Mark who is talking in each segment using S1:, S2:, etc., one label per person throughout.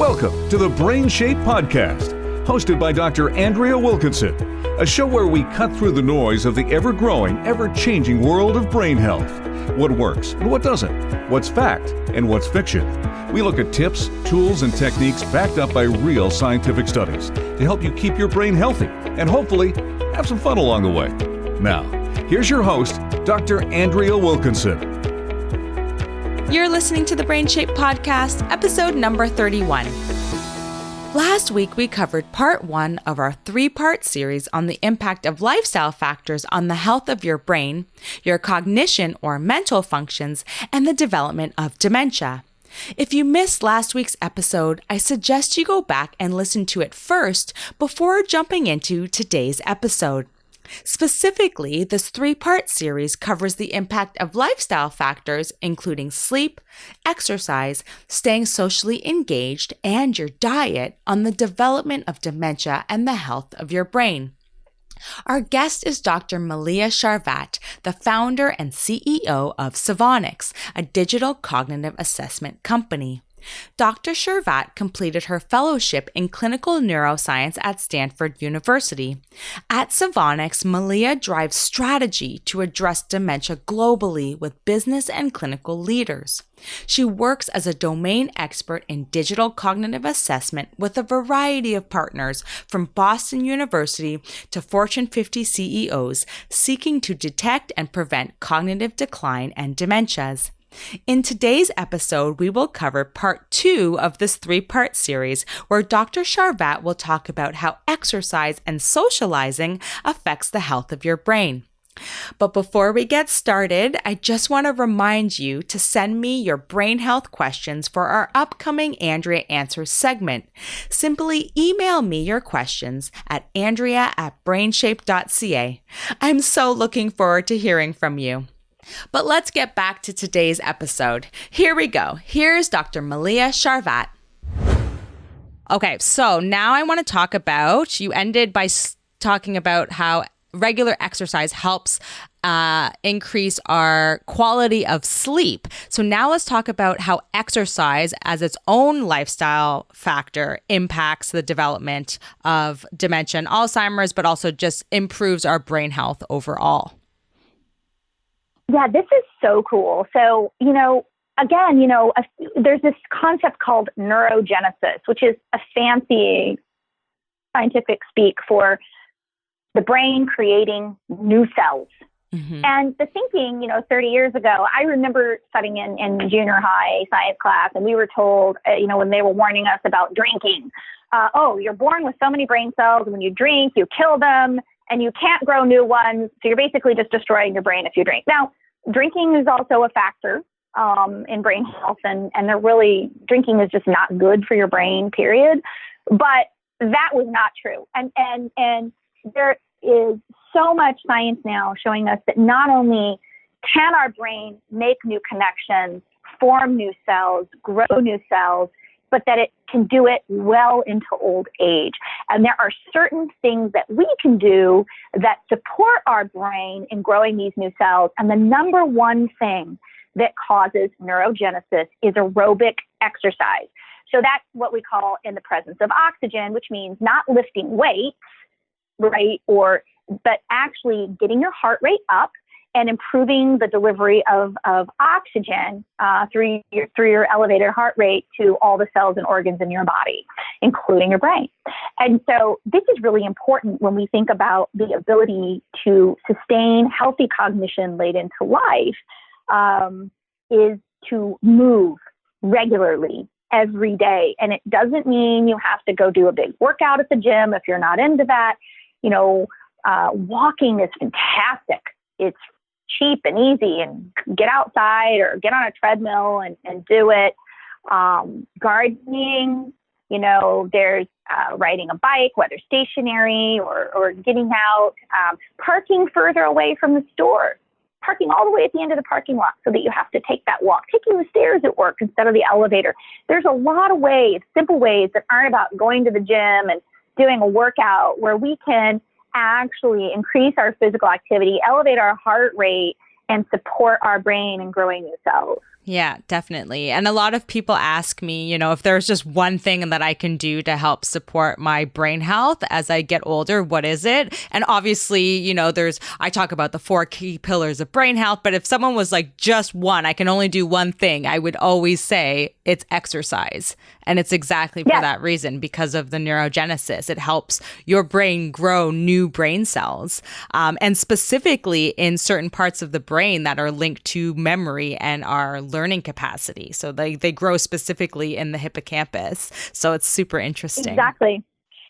S1: Welcome to the BrainShape podcast, hosted by Dr. Andrea Wilkinson, a show where we cut through the noise of the ever-growing, ever-changing world of brain health. What works and what doesn't, what's fact and what's fiction. We look at tips, tools, and techniques backed up by real scientific studies to help you keep your brain healthy and hopefully have some fun along the way. Now, here's your host, Dr. Andrea Wilkinson.
S2: You're listening to the BrainShape podcast, episode number 31. Last week, we covered part 1 of our 3-part series on the impact of lifestyle factors on the health of your brain, your cognition or mental functions, and the development of dementia. If you missed last week's episode, I suggest you go back and listen to it first before jumping into today's episode. Specifically, this 3-part series covers the impact of lifestyle factors, including sleep, exercise, staying socially engaged, and your diet on the development of dementia and the health of your brain. Our guest is Dr. Mylea Charvat, the founder and CEO of Savonix, a digital cognitive assessment company. Dr. Charvat completed her fellowship in clinical neuroscience at Stanford University. At Savonix, Mylea drives strategy to address dementia globally with business and clinical leaders. She works as a domain expert in digital cognitive assessment with a variety of partners, from Boston University to Fortune 50 CEOs, seeking to detect and prevent cognitive decline and dementias. In today's episode, we will cover part 2 of this 3-part series, where Dr. Charvat will talk about how exercise and socializing affects the health of your brain. But before we get started, I just want to remind you to send me your brain health questions for our upcoming Andrea Answers segment. Simply email me your questions at andrea@brainshape.ca. I'm so looking forward to hearing from you. But let's get back to today's episode. Here we go. Here's Dr. Mylea Charvat. Okay, so now I want to talk about, you ended by talking about how regular exercise helps increase our quality of sleep. So now let's talk about how exercise as its own lifestyle factor impacts the development of dementia and Alzheimer's, but also just improves our brain health overall.
S3: Yeah, this is so cool. So, there's this concept called neurogenesis, which is a fancy scientific speak for the brain creating new cells. Mm-hmm. And the thinking, 30 years ago, I remember studying in junior high science class, and we were told, when they were warning us about drinking, you're born with so many brain cells, and when you drink, you kill them, and you can't grow new ones. So you're basically just destroying your brain if you drink. Now, drinking is also a factor in brain health, and drinking is just not good for your brain, period. But that was not true. And there is so much science now showing us that not only can our brain make new connections, form new cells, grow new cells, but that it can do it well into old age. And there are certain things that we can do that support our brain in growing these new cells. And the number one thing that causes neurogenesis is aerobic exercise. So that's what we call in the presence of oxygen, which means not lifting weights, right? But actually getting your heart rate up and improving the delivery of oxygen through your elevated heart rate to all the cells and organs in your body, including your brain. And so this is really important when we think about the ability to sustain healthy cognition late into life, is to move regularly every day. And it doesn't mean you have to go do a big workout at the gym if you're not into that. Walking is fantastic. It's cheap and easy, and get outside or get on a treadmill and do it. Gardening, there's riding a bike, whether stationary or getting out, parking further away from the store, parking all the way at the end of the parking lot so that you have to take that walk, taking the stairs at work instead of the elevator. There's a lot of ways, simple ways that aren't about going to the gym and doing a workout, where we can actually increase our physical activity, elevate our heart rate, and support our brain in growing new cells.
S2: Yeah, definitely. And a lot of people ask me, if there's just one thing that I can do to help support my brain health as I get older, what is it? And obviously, I talk about the 4 key pillars of brain health, but if someone was like just one, I can only do one thing, I would always say it's exercise. And it's exactly for that reason, because of the neurogenesis. It helps your brain grow new brain cells, and specifically in certain parts of the brain that are linked to memory and our learning capacity. So they grow specifically in the hippocampus. So it's super interesting.
S3: Exactly.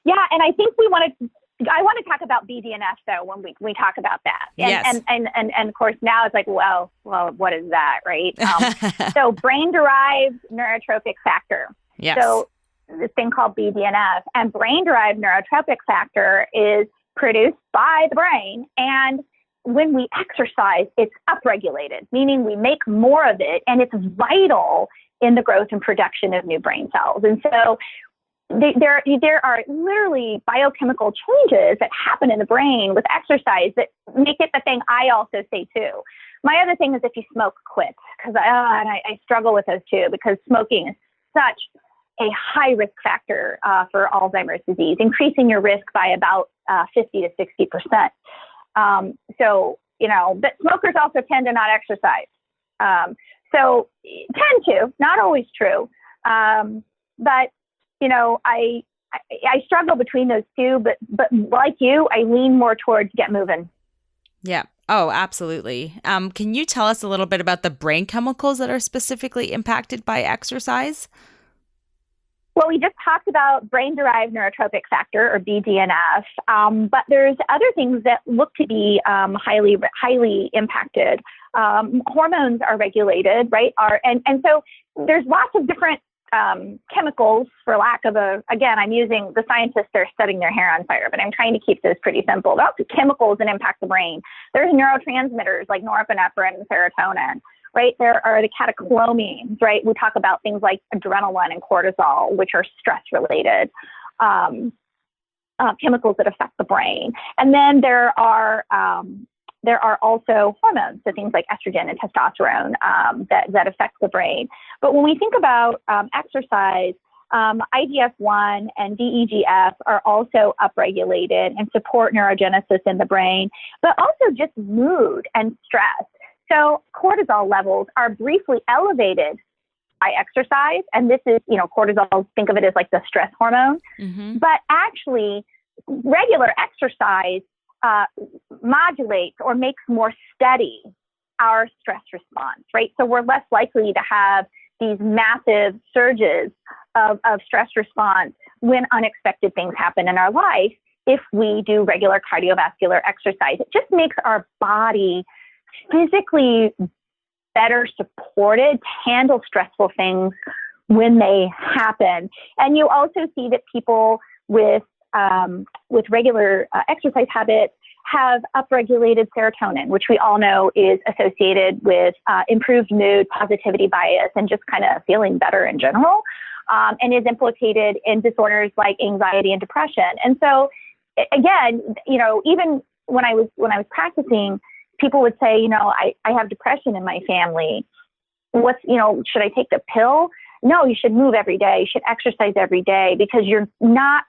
S3: Yeah. And I think I want to talk about BDNF though when we talk about that. And of course now it's like, well, what is that, right? So brain-derived neurotrophic factor.
S2: Yes.
S3: So this thing called BDNF, and brain-derived neurotrophic factor is produced by the brain. And when we exercise, it's upregulated, meaning we make more of it, and it's vital in the growth and production of new brain cells. And so there are literally biochemical changes that happen in the brain with exercise that make it the thing I also say too. My other thing is if you smoke, quit, because I struggle with those too, because smoking is such a high risk factor for Alzheimer's disease, increasing your risk by about 50 to 60%. But smokers also tend to not exercise. So tend to, not always true. But I struggle between those two, but like you, I lean more towards get moving.
S2: Yeah. Oh, absolutely. Can you tell us a little bit about the brain chemicals that are specifically impacted by exercise?
S3: Well, we just talked about brain-derived neurotrophic factor, or BDNF, but there's other things that look to be highly impacted. Hormones are regulated, right? And so there's lots of different chemicals, for lack of again, I'm using the scientists that are setting their hair on fire, but I'm trying to keep this pretty simple. Lots of chemicals that impact the brain. There's neurotransmitters like norepinephrine and serotonin. Right? There are the catecholamines, right? We talk about things like adrenaline and cortisol, which are stress-related chemicals that affect the brain. And then there are also hormones, so things like estrogen and testosterone that affect the brain. But when we think about exercise, IGF-1 and DEGF are also upregulated and support neurogenesis in the brain, but also just mood and stress. So cortisol levels are briefly elevated by exercise. And this is, cortisol, think of it as like the stress hormone. Mm-hmm. But actually, regular exercise modulates or makes more steady our stress response, right? So we're less likely to have these massive surges of stress response when unexpected things happen in our life if we do regular cardiovascular exercise. It just makes our body physically better supported to handle stressful things when they happen. And you also see that people with regular exercise habits have upregulated serotonin, which we all know is associated with improved mood, positivity bias, and just kind of feeling better in general, and is implicated in disorders like anxiety and depression. And so, again, even when I was practicing, people would say, I have depression in my family. Should I take the pill? No, you should move every day. You should exercise every day, because you're not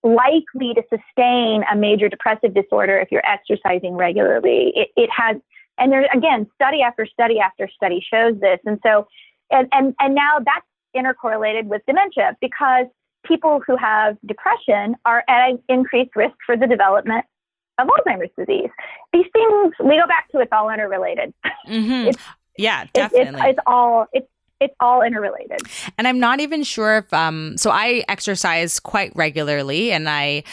S3: likely to sustain a major depressive disorder if you're exercising regularly. It has, and there's, again, study after study after study shows this. And so, and now that's intercorrelated with dementia, because people who have depression are at an increased risk for the development of Alzheimer's disease. These things, we go back to, it's all interrelated.
S2: Mm-hmm. Yeah, definitely.
S3: It's all interrelated.
S2: And I'm not even sure if, so I exercise quite regularly, and I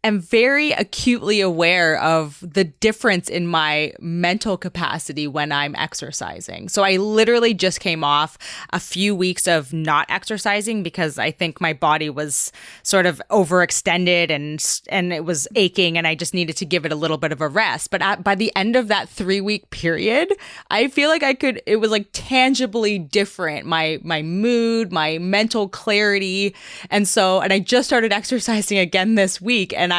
S2: am very acutely aware of the difference in my mental capacity when I'm exercising. So I literally just came off a few weeks of not exercising because I think my body was sort of overextended and it was aching, and I just needed to give it a little bit of a rest. But by the end of that 3-week period, I feel like it was like tangibly different. My mood, my mental clarity. And I just started exercising again this week, and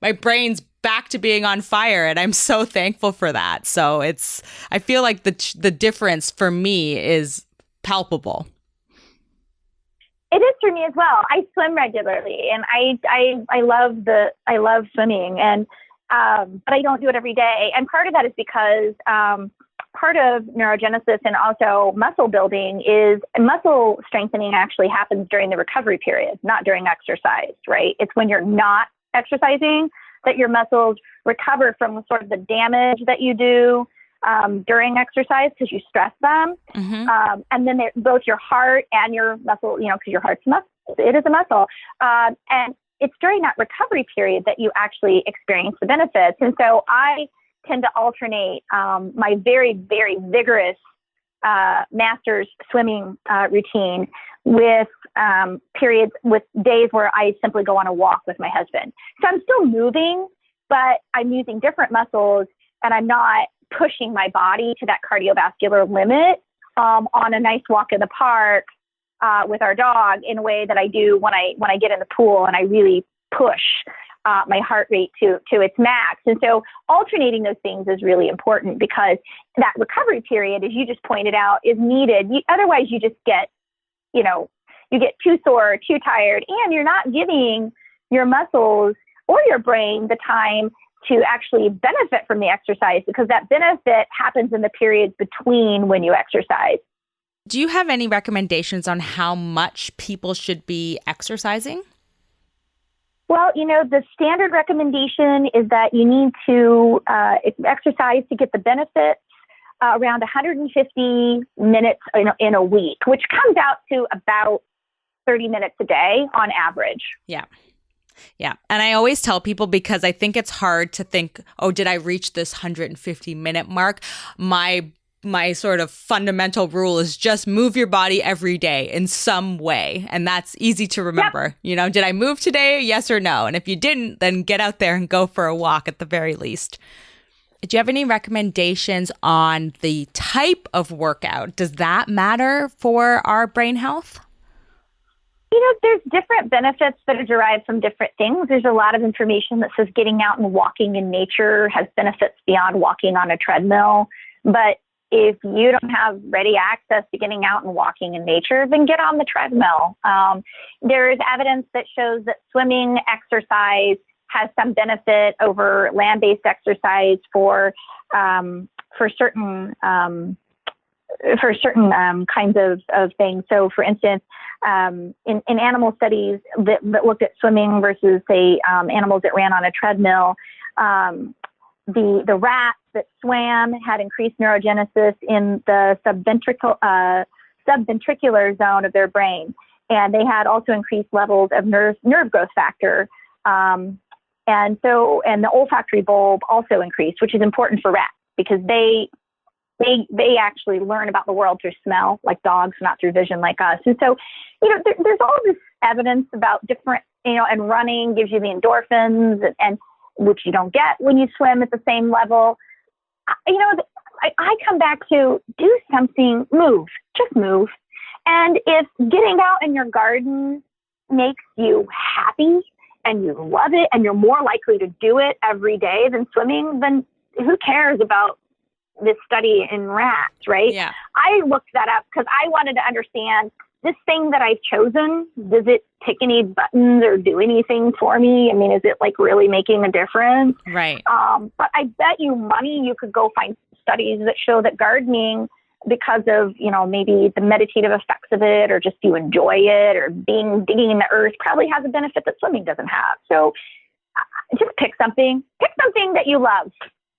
S2: my brain's back to being on fire, and I'm so thankful for that. So I feel like the difference for me is palpable.
S3: It is for me as well. I swim regularly, and I love swimming, and but I don't do it every day. And part of that is because part of neurogenesis and also muscle building is muscle strengthening actually happens during the recovery period, not during exercise, right? It's when you're not exercising that your muscles recover from sort of the damage that you do during exercise because you stress them. Mm-hmm. And then both your heart and your muscle, because your heart's a muscle, it is a muscle. And it's during that recovery period that you actually experience the benefits. And so I tend to alternate my very, very vigorous master's swimming routine with periods, with days where I simply go on a walk with my husband. So I'm still moving, but I'm using different muscles, and I'm not pushing my body to that cardiovascular limit on a nice walk in the park with our dog in a way that I do when I get in the pool and I really push my heart rate to its max. And so alternating those things is really important because that recovery period, as you just pointed out, is needed. Otherwise, you just get, you get too sore, too tired, and you're not giving your muscles or your brain the time to actually benefit from the exercise, because that benefit happens in the periods between when you exercise.
S2: Do you have any recommendations on how much people should be exercising?
S3: Well, the standard recommendation is that you need to exercise to get the benefits around 150 minutes in a week, which comes out to about 30 minutes a day on average.
S2: Yeah. Yeah. And I always tell people, because I think it's hard to think, oh, did I reach this 150-minute mark? My sort of fundamental rule is just move your body every day in some way. And that's easy to remember. Yep. Did I move today? Yes or no? And if you didn't, then get out there and go for a walk at the very least. Do you have any recommendations on the type of workout? Does that matter for our brain health?
S3: There's different benefits that are derived from different things. There's a lot of information that says getting out and walking in nature has benefits beyond walking on a treadmill. But if you don't have ready access to getting out and walking in nature, then get on the treadmill. There is evidence that shows that swimming exercise has some benefit over land-based exercise for certain kinds of things. So, for instance, in animal studies that looked at swimming versus, say, animals that ran on a treadmill, the rats that swam had increased neurogenesis in the subventricular zone of their brain, and they had also increased levels of nerve growth factor, and the olfactory bulb also increased, which is important for rats because they actually learn about the world through smell, like dogs, not through vision, like us. And so, there's all this evidence about different, and running gives you the endorphins, and which you don't get when you swim at the same level. I come back to do something, just move. And if getting out in your garden makes you happy and you love it and you're more likely to do it every day than swimming, then who cares about this study in rats, right?
S2: Yeah.
S3: I looked that up because I wanted to understand this thing that I've chosen. Does it tick any buttons or do anything for me? I mean, is it like really making a difference?
S2: Right.
S3: But I bet you money you could go find studies that show that gardening, because of, maybe the meditative effects of it, or just you enjoy it, or digging in the earth, probably has a benefit that swimming doesn't have. So just pick something that you love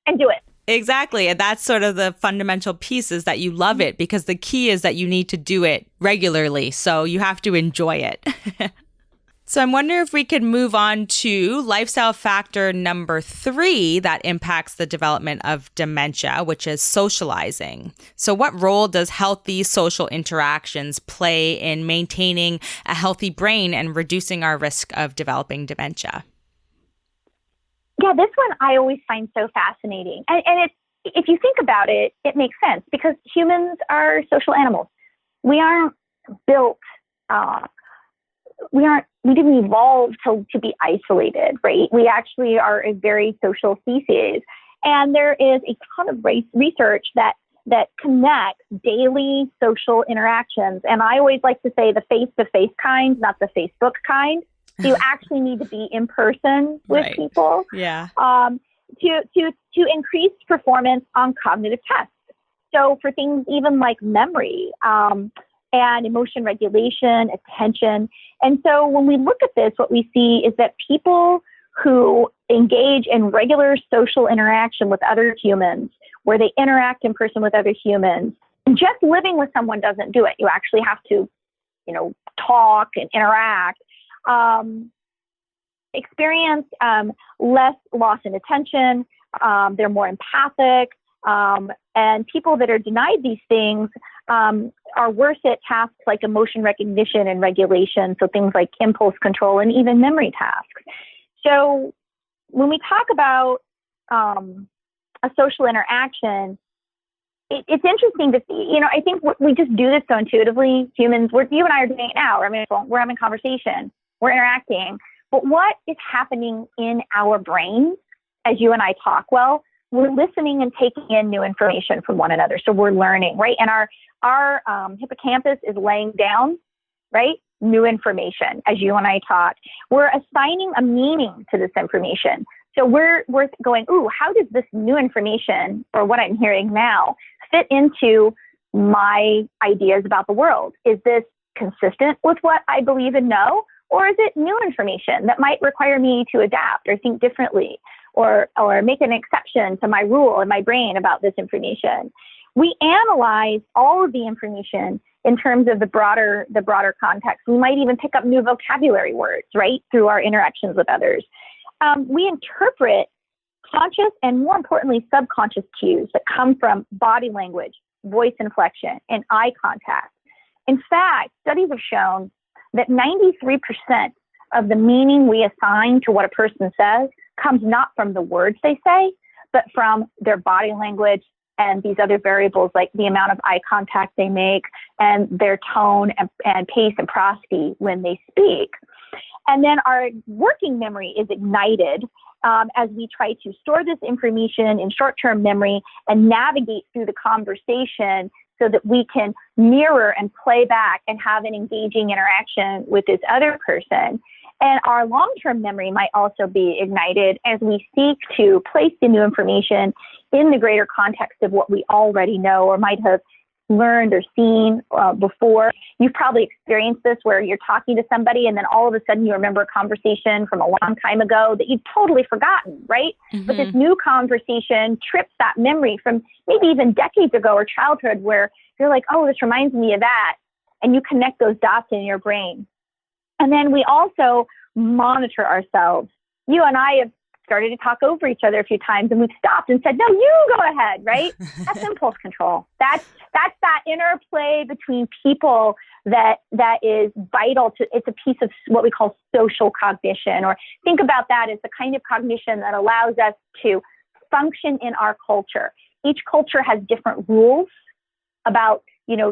S3: and do it.
S2: Exactly. And that's sort of the fundamental piece, is that you love it, because the key is that you need to do it regularly. So you have to enjoy it. So I'm wondering if we could move on to lifestyle factor number 3 that impacts the development of dementia, which is socializing. So what role does healthy social interactions play in maintaining a healthy brain and reducing our risk of developing dementia?
S3: Yeah, this one I always find so fascinating. And if you think about it, it makes sense, because humans are social animals. We aren't built, we didn't evolve to be isolated, right? We actually are a very social species. And there is a ton of research that that connects daily social interactions. And I always like to say the face-to-face kind, not the Facebook kind. So you actually need to be in person with
S2: right.
S3: people.
S2: Yeah.
S3: To increase performance on cognitive tests. So for things even like memory and emotion regulation, attention. And so when we look at this, what we see is that people who engage in regular social interaction with other humans, where they interact in person with other humans, just living with someone doesn't do it. You actually have to, talk and interact. Experience less loss in attention. They're more empathic. And people that are denied these things are worse at tasks like emotion recognition and regulation, so things like impulse control and even memory tasks. So when we talk about a social interaction, it's interesting to see, I think we just do this so intuitively. Humans, you and I are doing it now. I mean, we're having conversation, we're interacting. But what is happening in our brains as you and I talk? Well, we're listening and taking in new information from one another. So we're learning, right? And our hippocampus is laying down, right? New information as you and I talk. We're assigning a meaning to this information. So we're going, ooh, how does this new information or what I'm hearing now fit into my ideas about the world? Is this consistent with what I believe and know? Or is it new information that might require me to adapt or think differently or make an exception to my rule in my brain about this information? We analyze all of the information in terms of the broader context. We might even pick up new vocabulary words, right, through our interactions with others. We interpret conscious and, more importantly, subconscious cues that come from body language, voice inflection, and eye contact. In fact, studies have shown that 93% of the meaning we assign to what a person says comes not from the words they say, but from their body language and these other variables like the amount of eye contact they make and their tone and pace and prosody when they speak. And then our working memory is ignited as we try to store this information in short-term memory and navigate through the conversation so that we can mirror and play back and have an engaging interaction with this other person. And our long-term memory might also be ignited as we seek to place the new information in the greater context of what we already know or might have learned or seen before. You've probably experienced this where you're talking to somebody and then all of a sudden you remember a conversation from a long time ago that you've totally forgotten, right? Mm-hmm. But this new conversation trips that memory from maybe even decades ago or childhood where you're like, oh, this reminds me of that. And you connect those dots in your brain. And then we also monitor ourselves. You and I have started to talk over each other a few times and we've stopped and said, no, you go ahead, right? That's impulse control. That's that interplay between people that is vital to, it's a piece of what we call social cognition, or think about that as the kind of cognition that allows us to function in our culture. Each culture has different rules about,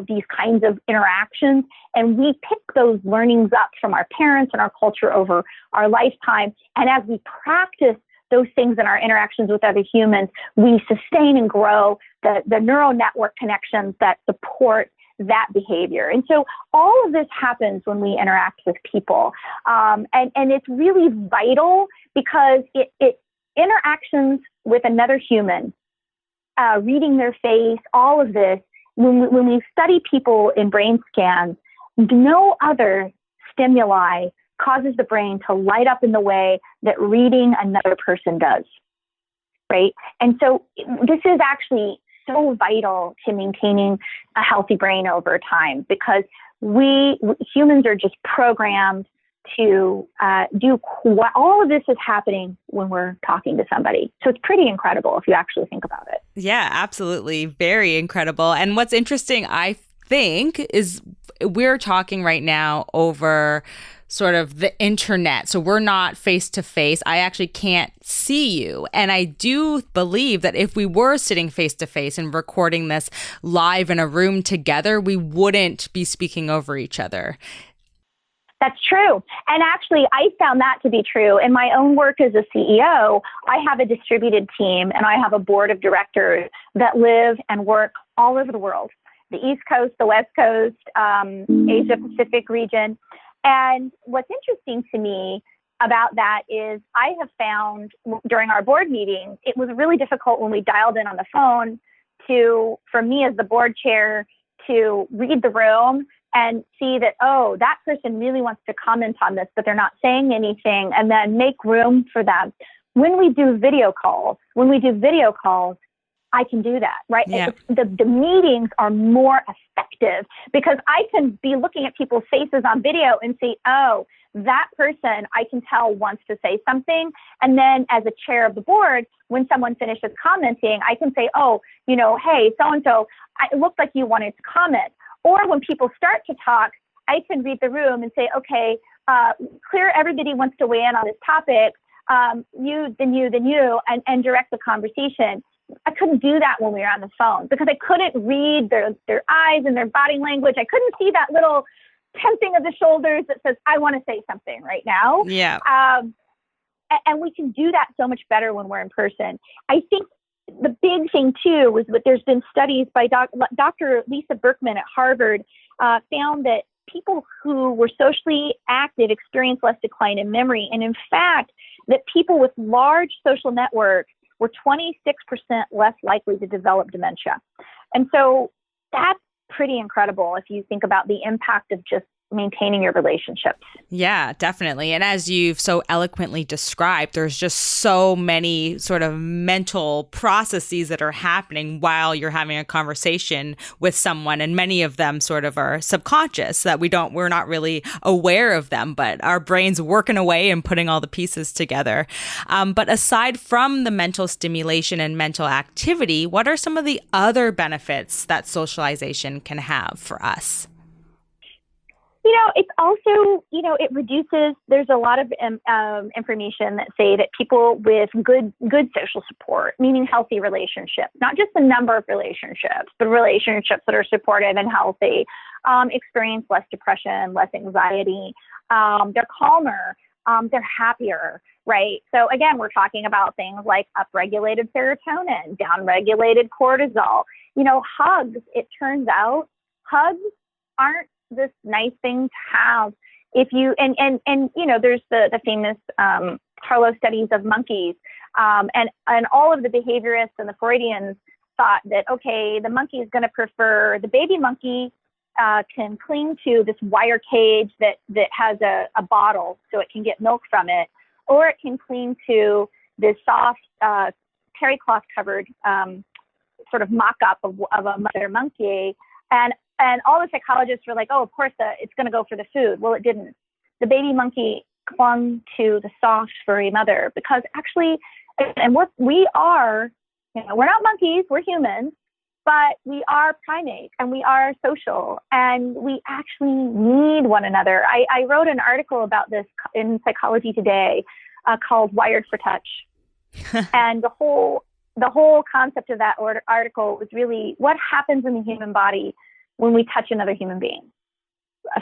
S3: these kinds of interactions. And we pick those learnings up from our parents and our culture over our lifetime. And as we practice those things in our interactions with other humans, we sustain and grow the neural network connections that support that behavior. And so all of this happens when we interact with people. And it's really vital because it interactions with another human, reading their face, all of this. When we study people in brain scans, no other stimuli causes the brain to light up in the way that reading another person does, right? And so this is actually so vital to maintaining a healthy brain over time because humans are just programmed to do all of this is happening when we're talking to somebody. So it's pretty incredible if you actually think about it.
S2: Yeah, absolutely. Very incredible. And what's interesting, I think, is we're talking right now over sort of the internet. So we're not face to face. I actually can't see you. And I do believe that if we were sitting face to face and recording this live in a room together, we wouldn't be speaking over each other.
S3: That's true. And actually, I found that to be true. In my own work as a CEO, I have a distributed team and I have a board of directors that live and work all over the world, the East Coast, the West Coast, Asia Pacific region. And what's interesting to me about that is I have found during our board meetings, it was really difficult when we dialed in on the phone for me as the board chair, to read the room and see that, oh, that person really wants to comment on this, but they're not saying anything, and then make room for them. When we do video calls, I can do that, right?
S2: Yeah.
S3: The meetings are more effective because I can be looking at people's faces on video and see, oh, that person I can tell wants to say something. And then as a chair of the board, when someone finishes commenting, I can say, oh, hey, so-and-so, it looked like you wanted to comment. Or when people start to talk, I can read the room and say, okay, clear, everybody wants to weigh in on this topic. You, then you, and direct the conversation. I couldn't do that when we were on the phone because I couldn't read their eyes and their body language. I couldn't see that little tensing of the shoulders that says, I want to say something right now.
S2: Yeah.
S3: And we can do that so much better when we're in person. I think the big thing too was that there's been studies by Dr. Lisa Berkman at Harvard found that people who were socially active experienced less decline in memory. And in fact, that people with large social networks were 26% less likely to develop dementia. And so that's pretty incredible if you think about the impact of just maintaining your relationships.
S2: Yeah, definitely. And as you've so eloquently described, there's just so many sort of mental processes that are happening while you're having a conversation with someone. And many of them sort of are subconscious that we're not really aware of them, but our brain's working away and putting all the pieces together. But aside from the mental stimulation and mental activity, what are some of the other benefits that socialization can have for us?
S3: It's also, it reduces, there's a lot of information that say that people with good social support, meaning healthy relationships, not just the number of relationships, but relationships that are supportive and healthy, experience less depression, less anxiety. They're calmer, they're happier, right? So again, we're talking about things like upregulated serotonin, downregulated cortisol. Hugs, it turns out, hugs aren't this nice thing to have if you and there's the famous Harlow studies of monkeys, and all of the behaviorists and the Freudians thought that, okay, the monkey is going to prefer, the baby monkey can cling to this wire cage that has a bottle so it can get milk from it, or it can cling to this soft terry cloth covered sort of mock-up of a mother monkey. And all the psychologists were like, oh, of course, it's going to go for the food. Well, it didn't. The baby monkey clung to the soft, furry mother because actually, and we are, we're not monkeys, we're humans, but we are primates and we are social and we actually need one another. I wrote an article about this in Psychology Today called Wired for Touch. And the whole concept of that article was really what happens in the human body when we touch another human being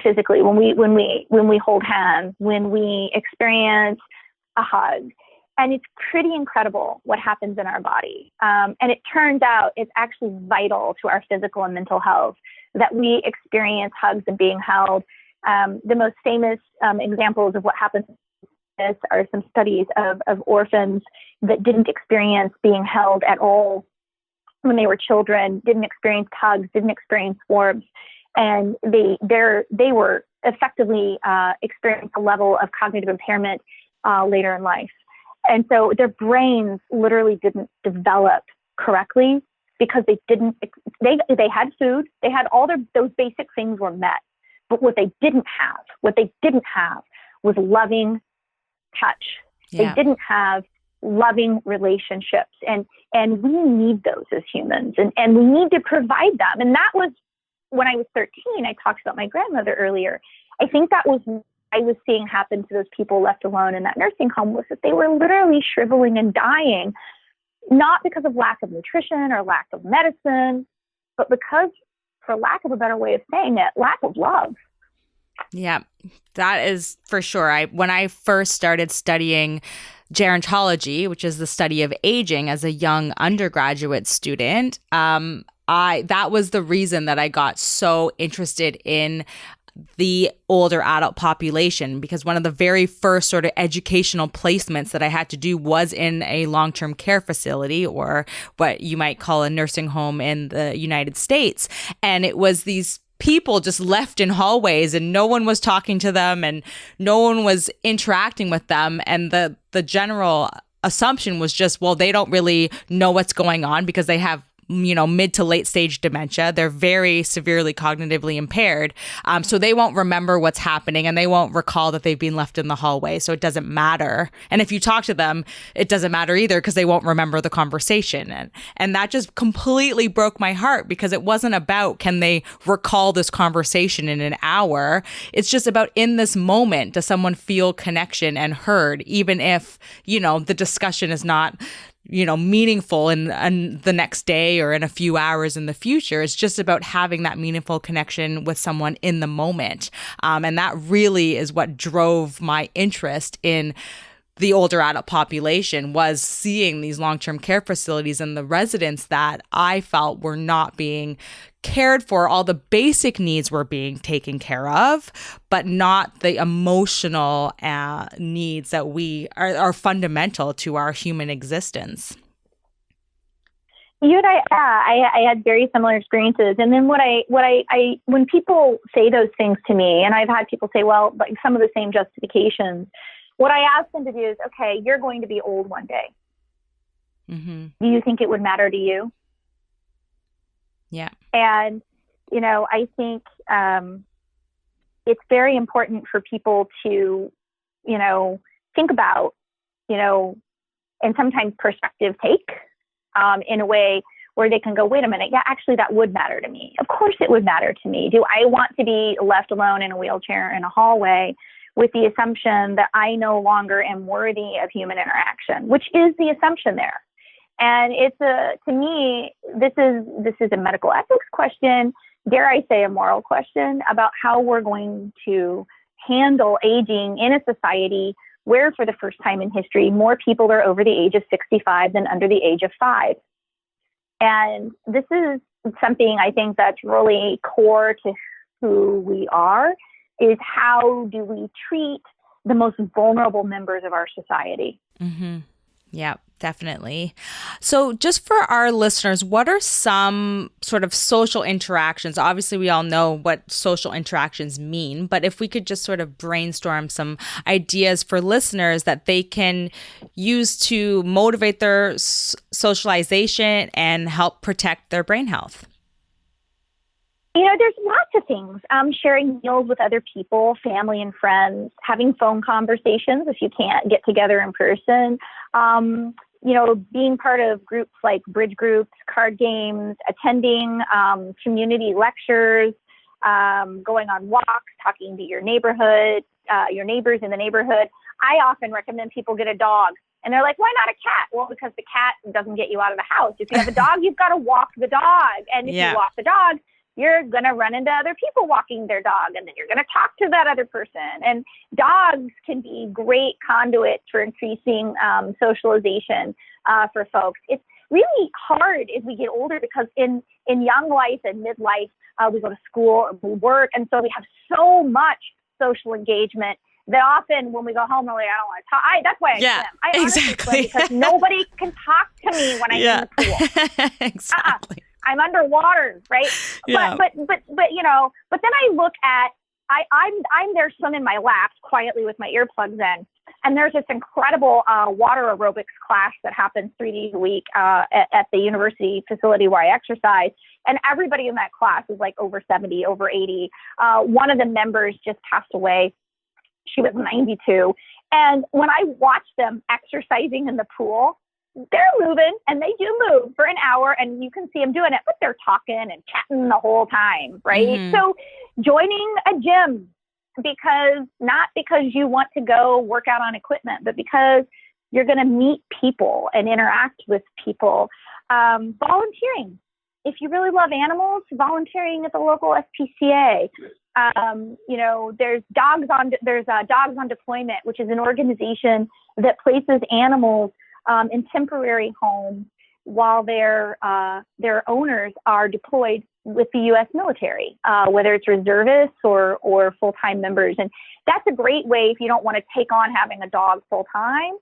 S3: physically, when we hold hands, when we experience a hug. And it's pretty incredible what happens in our body. And it turns out it's actually vital to our physical and mental health that we experience hugs and being held. The most famous examples of what happens are some studies of orphans that didn't experience being held at all when they were children, didn't experience hugs, didn't experience warmth, and they were effectively experiencing a level of cognitive impairment later in life. And so their brains literally didn't develop correctly because they had food, they had all those basic things were met, but what they didn't have was loving touch. Yeah. They didn't have loving relationships, and we need those as humans, and we need to provide them. And that was when I was 13. I talked about my grandmother earlier. I think that was what I was seeing happen to those people left alone in that nursing home, was that they were literally shriveling and dying, not because of lack of nutrition or lack of medicine, but because, for lack of a better way of saying it, lack of love.
S2: Yeah, that is for sure. When I first started studying gerontology, which is the study of aging as a young undergraduate student, that was the reason that I got so interested in the older adult population, because one of the very first sort of educational placements that I had to do was in a long-term care facility, or what you might call a nursing home in the United States. And it was these people just left in hallways, and no one was talking to them and no one was interacting with them. And the general assumption was just, well, they don't really know what's going on because they have mid to late stage dementia. They're very severely cognitively impaired. So they won't remember what's happening, and they won't recall that they've been left in the hallway. So it doesn't matter. And if you talk to them, it doesn't matter either, because they won't remember the conversation. And that just completely broke my heart, because it wasn't about, can they recall this conversation in an hour? It's just about, in this moment, does someone feel connection and heard, even if, the discussion is not meaningful in the next day or in a few hours in the future. It's just about having that meaningful connection with someone in the moment. And that really is what drove my interest in the older adult population, was seeing these long-term care facilities and the residents that I felt were not being cared for. All the basic needs were being taken care of, but not the emotional needs that we are fundamental to our human existence.
S3: You and I had very similar experiences. And then when people say those things to me, and I've had people say, well, like some of the same justifications, what I ask them to do is, okay, you're going to be old one day. Mm-hmm. Do you think it would matter to you?
S2: Yeah.
S3: And, I think it's very important for people to, think about, and sometimes perspective take in a way where they can go, wait a minute, yeah, actually that would matter to me. Of course it would matter to me. Do I want to be left alone in a wheelchair in a hallway with the assumption that I no longer am worthy of human interaction, which is the assumption there? And to me, this is a medical ethics question, dare I say a moral question, about how we're going to handle aging in a society where, for the first time in history, more people are over the age of 65 than under the age of 5. And this is something I think that's really core to who we are, is how do we treat the most vulnerable members of our society?
S2: Mm-hmm. Yeah, definitely. So just for our listeners, what are some sort of social interactions? Obviously, we all know what social interactions mean, but if we could just sort of brainstorm some ideas for listeners that they can use to motivate their socialization and help protect their brain health.
S3: There's lots of things. Sharing meals with other people, family and friends, having phone conversations if you can't get together in person, being part of groups like bridge groups, card games, attending community lectures, going on walks, talking to your neighborhood, your neighbors in the neighborhood. I often recommend people get a dog. And they're like, why not a cat? Well, because the cat doesn't get you out of the house. If you have a dog, you've got to walk the dog. And if you walk the dog, you're going to run into other people walking their dog, and then you're going to talk to that other person. And dogs can be great conduits for increasing socialization for folks. It's really hard as we get older, because in young life and midlife, we go to school and we work. And so we have so much social engagement that often when we go home, we're like, I don't want to talk. That's why I swim. I honestly swim, because nobody can talk to me when I'm in the pool.
S2: Exactly.
S3: I'm underwater, right?
S2: Yeah.
S3: But then I look at, I'm there swimming my laps quietly with my earplugs in. And there's this incredible water aerobics class that happens 3 days a week at the university facility where I exercise. And everybody in that class is like over 70, over 80. One of the members just passed away. She was 92. And when I watch them exercising in the pool, they're moving, and they do move for an hour, and you can see them doing it, but they're talking and chatting the whole time, right? Mm-hmm. So joining a gym, not because you want to go work out on equipment, but because you're going to meet people and interact with people. Volunteering. If you really love animals, volunteering at the local SPCA. There's Dogs on Deployment, which is an organization that places animals in temporary homes while their owners are deployed with the U.S. military, whether it's reservists or full-time members. And that's a great way, if you don't want to take on having a dog full-time,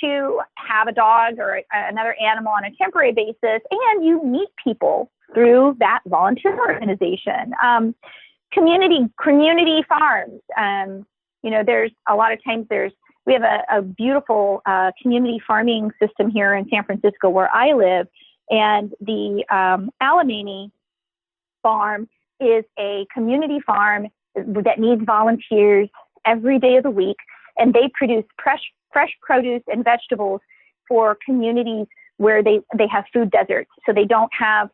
S3: to have a dog or another animal on a temporary basis, and you meet people through that volunteer organization. Community farms. There's a lot of times we have a beautiful community farming system here in San Francisco where I live, and the Alamany farm is a community farm that needs volunteers every day of the week, and they produce fresh produce and vegetables for communities where they have food deserts. So they don't have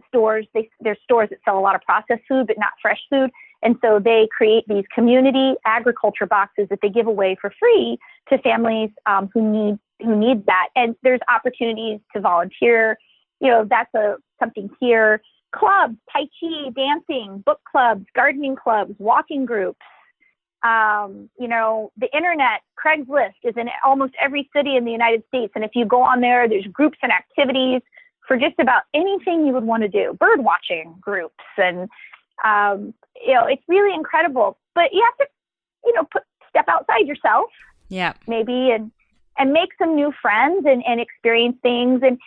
S3: stores. There's stores that sell a lot of processed food, but not fresh food. And so they create these community agriculture boxes that they give away for free to families who need that. And there's opportunities to volunteer. That's something here. Clubs, Tai Chi, dancing, book clubs, gardening clubs, walking groups. The internet, Craigslist is in almost every city in the United States. And if you go on there, there's groups and activities for just about anything you would want to do. Bird watching groups. And, it's really incredible. But you have to, step outside yourself.
S2: Yeah.
S3: Maybe and make some new friends and experience things. And,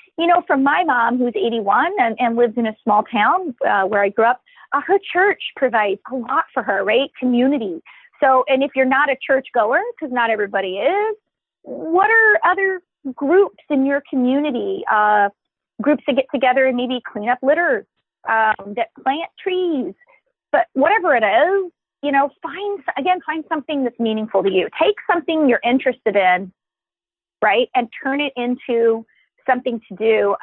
S3: from my mom, who's 81 and lives in a small town where I grew up, her church provides a lot for her, right? Community. So, and if you're not a church goer, because not everybody is, what are other groups in your community? Groups that get together and maybe clean up litter, that plant trees, but whatever it is, find something that's meaningful to you. Take something you're interested in, right, and turn it into something to do.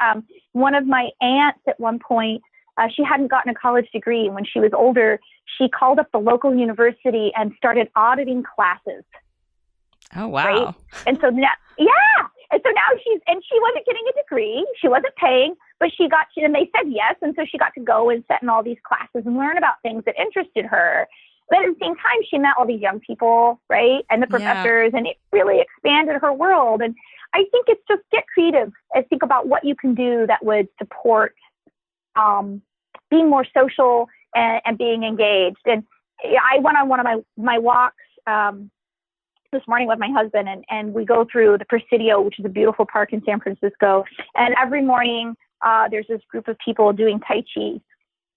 S3: One of my aunts at one point, she hadn't gotten a college degree. And when she was older, she called up the local university and started auditing classes.
S2: Oh, wow.
S3: Right? And so now, yeah. And so now she wasn't getting a degree. She wasn't paying, but and they said yes. And so she got to go and sit in all these classes and learn about things that interested her. But at the same time, she met all these young people, right? And the professors, and it really expanded her world. And I think it's just get creative and think about what you can do that would support being more social and being engaged. And I went on one of my walks this morning with my husband, and we go through the Presidio, which is a beautiful park in San Francisco. And every morning there's this group of people doing Tai Chi,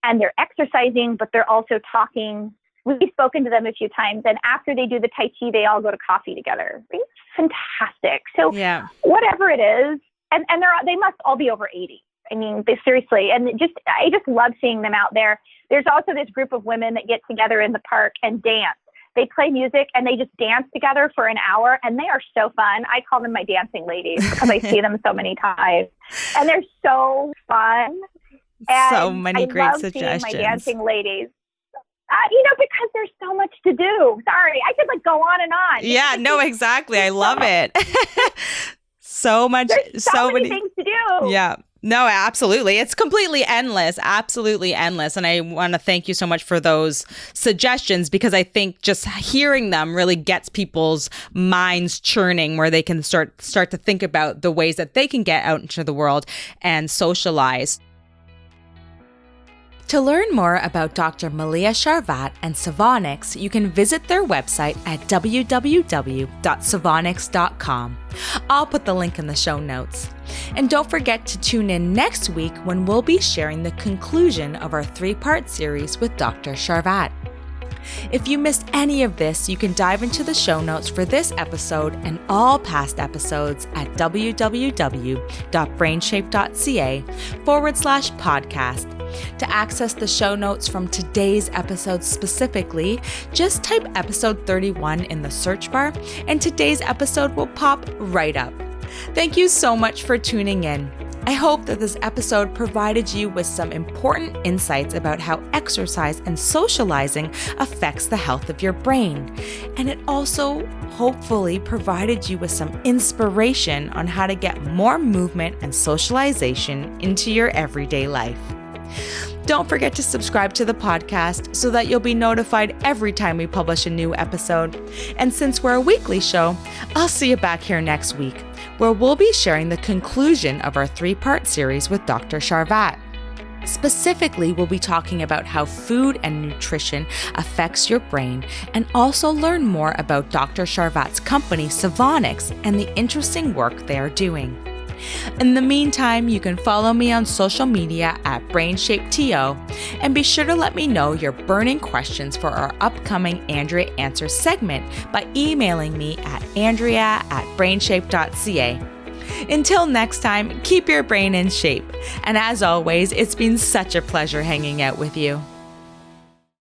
S3: and they're exercising, but they're also talking. We've spoken to them a few times, and after they do the Tai Chi, they all go to coffee together. It's fantastic. So whatever it is, and they must all be over 80. I mean, seriously, and I just love seeing them out there. There's also this group of women that get together in the park and dance. They play music and they just dance together for an hour, and they are so fun. I call them my dancing ladies because I see them so many times, and they're so fun. And
S2: so many great suggestions.
S3: Seeing my dancing ladies. Because there's so much to do. Sorry, I could go on and on.
S2: Yeah, no, exactly. I love it. So much,
S3: so many things to do.
S2: Yeah. No, absolutely. It's completely endless, absolutely endless. And I want to thank you so much for those suggestions, because I think just hearing them really gets people's minds churning, where they can start to think about the ways that they can get out into the world and socialize. To learn more about Dr. Mylea Charvat and Savonix, you can visit their website at www.savonix.com. I'll put the link in the show notes. And don't forget to tune in next week when we'll be sharing the conclusion of our 3-part series with Dr. Charvat. If you missed any of this, you can dive into the show notes for this episode and all past episodes at www.brainshape.ca/podcast. To access the show notes from today's episode specifically, just type episode 31 in the search bar, and today's episode will pop right up. Thank you so much for tuning in. I hope that this episode provided you with some important insights about how exercise and socializing affects the health of your brain. And it also hopefully provided you with some inspiration on how to get more movement and socialization into your everyday life. Don't forget to subscribe to the podcast so that you'll be notified every time we publish a new episode. And since we're a weekly show, I'll see you back here next week, where we'll be sharing the conclusion of our 3-part series with Dr. Charvat. Specifically, we'll be talking about how food and nutrition affects your brain, and also learn more about Dr. Charvat's company, Savonix, and the interesting work they are doing. In the meantime, you can follow me on social media at BrainShapeTO, and be sure to let me know your burning questions for our upcoming Andrea Answers segment by emailing me at andrea@brainshape.ca. Until next time, keep your brain in shape. And as always, it's been such a pleasure hanging out with you.